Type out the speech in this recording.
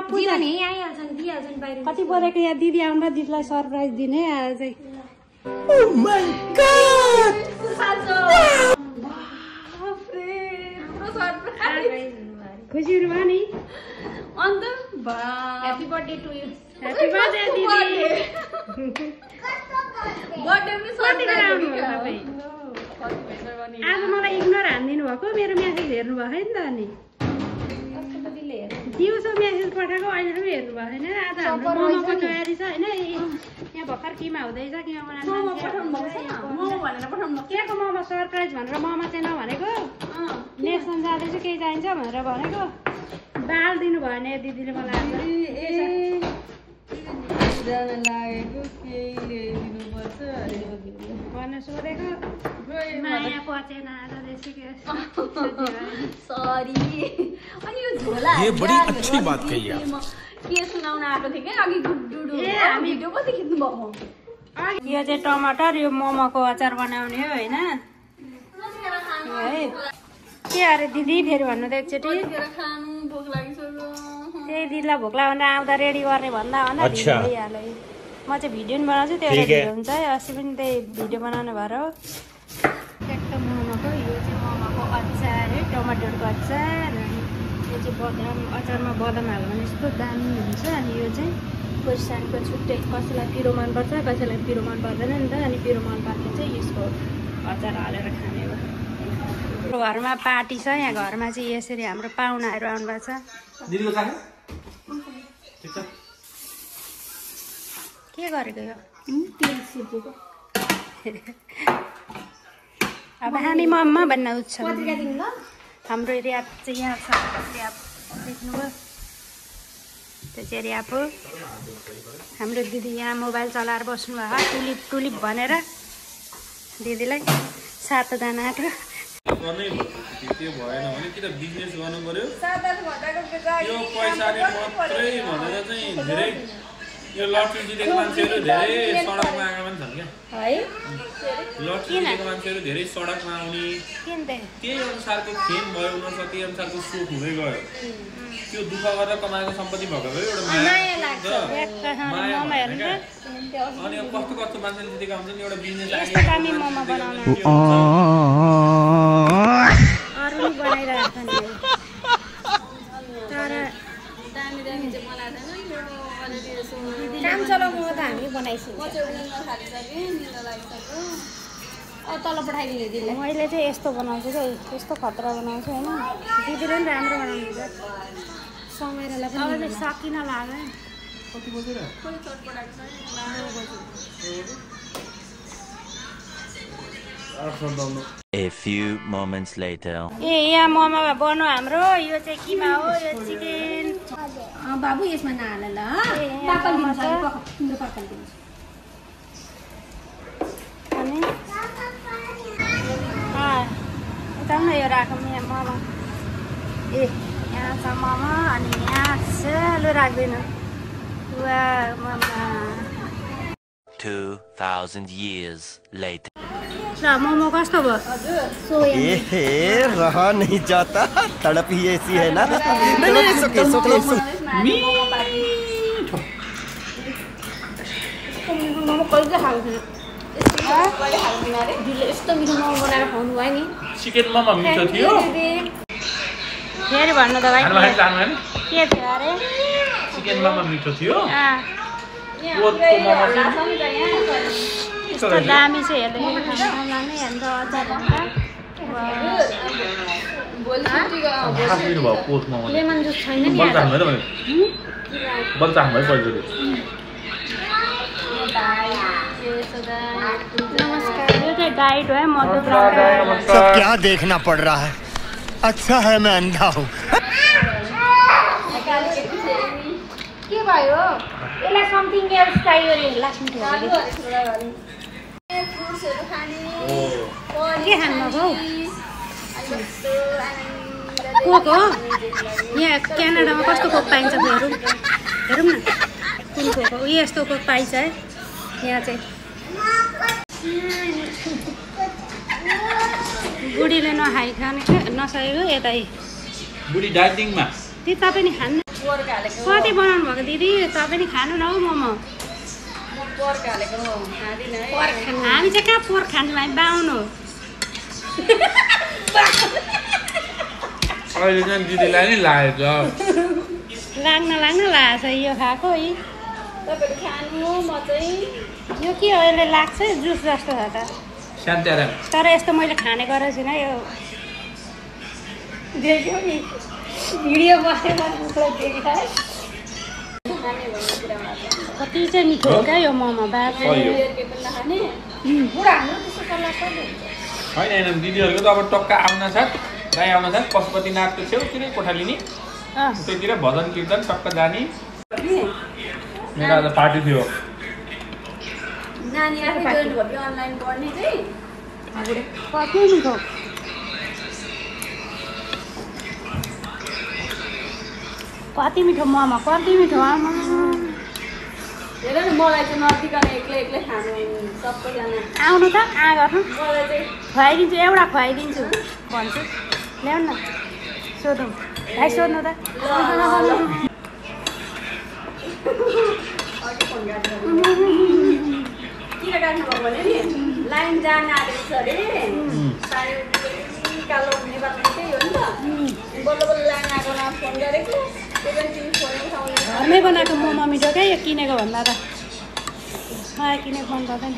पूजा नि आइहाल्छन् दिइहाल्छन् बाहिर कति बोलेको यहाँ दिदी आउँदा दिदीलाई सरप्राइज दिने आज चाहिँ Oh my God! खुसी हुनु भयो नि अन्त happy birthday to you happy birthday दिदी बर्थडे पनि सरप्राइज आज मलाई इग्नोर हानिदिनु भएको मेरो मेसेज हेर्नु भएको नि त अनि दिउँसो मेसेज पठाएको अहिले पनि हेर्नु भएको छैन आज हाम्रो मोमोको तयारी छ होइन यहाँ भर्खर किमा हुँदैछ किमा बनाउनु केको मोमो सरप्राइज भनेर मोमो चाहिँ नभनेको नेसन जाँदैछु केही चाहिन्छ भनेर भनेको दाल दिनु भएन दिदीले मलाई भन्न सोधेको माया पचेन आज सरी अनि यो झोला ये बड़ी अच्छी बात कही आप के सुनाउन आएको थियो क्या अघि गुड्डुडु भिडियो कति खिच्नु भएको यो चाहिँ टमाटर यो मोमोको अचार बनाउने हो होइन है के अरे दिदी फेरि भन्नु त एकचोटि त्यही दिदीलाई भोक लाग्यो भने आउँदा रेडी गर्ने भन्दा भइहाल्यो म चाहिँ भिडियो पनि बनाउँछु त्यो भिडियो हुन्छ है अस्ति पनि त्यही भिडियो बनाउनु भएर हो एकदम मोमोको यो चाहिँ मोमोको अचार है टमाटरको अचार अनि यो चाहिँ बदाम अचारमा बदाम हाल्यो भने यस्तो दामी हुन्छ अनि यो चाहिँ खोर्सानीको छुट्टै कसैलाई पिरो मनपर्छ कसैलाई पिरो मन पर्दैन नि त अनि पिरो मन पर्ने चाहिँ यसको अचार हालेर खाने हो हाम्रो घरमा पार्टी छ यहाँ घरमा चाहिँ यसरी हाम्रो पाहुनाहरू आउनुभएको छ के गरेको यो अब हामी मम्मा भन्न उठ्छ हाम्रो ऱ्याप चाहिँ यहाँ छ ऱ्याप देख्नुभयो त्यो चाहिँ ऱ्याप हो हाम्रो दिदी यहाँ मोबाइल चलाएर बस्नु भयो टुलिप टुलिप भनेर दिदीलाई 7 जना आँट्यो गर्नै त्यो भएन भने कि त बिजनेस गर्नु पर्यो 7-8 घण्टाको यो पैसाले मात्रै भनेर चाहिँ धेरै यो लटरी जितेको मान्छेहरू धेरै सडकमा आएका पनि छन् क्या है लटरी जितेको मान्छेहरू धेरै सडकमा आउने त्यही अनुसारको फेम भयो उनीहरूसँग त्यही अनुसारको सोख हुँदै गयो त्यो दुःख गरेर कमाएको सम्पत्ति भएको भए एउटा माया लाग्छ अनि कस्तो कस्तो मान्छेले जितेका हुन्छन् एउटा बिजनेस काम चलाउनु त हामी बनाइसक्यौँ तल पठाइदिने दिदीलाई मैले चाहिँ यस्तो बनाउँछु क्या यस्तो खतरा बनाउँछु होइन दिदीले पनि राम्रो बनाउनुहुन्छ समयलाई पनि सकिन लाग्यो A few moments later. ए यहाँ मोमो बन्यो हाम्रो यो चाहिँ किमा हो यो चिकन बाबु यसमा नहाल ल पाकल दिन्छ तिम्रो पाकल दिन्छ अनि यता न यो राखौँ यहाँ मोमो ए यहाँ छ मोमो अनि यहाँ सानो राख्दैन 2000 years later. ल मोमो कस्तो भयो रहा नहीं जाता तड़प ही ऐसी है ना मोमो कहिले खाएको थिएन यस्तो मिठो मोमो बनाएर खुवाउनु भयो नि चिकन मोमो मिठो थियो फेरि भन्नु त भाइ के थियो अरे चिकन मोमो मिठो थियो यस्तो दामी चाहिँ हेर्दा अचार लेमन जुस छैन नि नमस्कार यो चाहिँ डाइट हो है मधु सब क्या देखना पड़ रहा है अच्छा है मैं अंधा हूँ के भयो यसलाई समथिङ एल्स चाहियो रे लास्टमा के खानु हौ कोक हो यहाँ क्यानाडामा कस्तो कोक पाइन्छ हेरौँ हेरौँ न कुन कोक हो यस्तो कोक पाइन्छ है यहाँ चाहिँ बुढीले नखाने नसकेको यतै बुढी डाइटिङमा ती तपाईँ नि खान्न कति बनाउनु भएको दिदी तपाईँ नि खानु न हौ मोमो हामी चाहिँ कहाँ पोर्क खान्छौँ हामी बाउनु अहिले चाहिँ दिदीलाई नि लागेको लाग्न लागेको छ यो खाएको है तपाईँहरू खानु म चाहिँ यो के हो यसले लाग्छ जुस जस्तो छ त शान्तिआराम तर यस्तो मैले खाने गरेको छुइनँ यो देख्यो नि भिडियो बसेर देखाएँ कति चाहिँ मिठो हो क्या यो मोमो बाबा सही हो। के पनि नखाने बुढा हाम्रो त्यस्तो सल्लाह कहिले हुन्छ होइन दिदीहरूको त अब टक्का आउन साथ गाई आउन साथ पशुपतिनाथको छेउतिरै कोठाली नि त्यतिर भजन कीर्तन टक्क जाने मेरो आज पार्टी थियो नानी आफै जोइन भयो अनलाइन पढ्ने चाहिँ कति मिठो कति मिठो मोमो कति मिठो आमा हेर न मलाई चाहिँ नदिकन एक्लै खानु सबैजना आउनु त आ गर्नु मलाई चाहिँ खुवाइदिन्छु एउटा खुवाइदिन्छु भन्छु ल्याउनु न सोधौँ भाइ सोध्नु त अघि फोन काट्नु किन काट्नु भएको भने नि लाइन जान आँटेको छ अरे साढे कालो नेपालमा त्यही हो नि त बल्ल बल्ल लाइन आएकोमा फोन गरेको त्यो पनि तिमी फोन उठाउने घरमै बनाएको मोमो मिठो क्या यो किनेको भन्दा त मलाई किनेको मन पर्दैन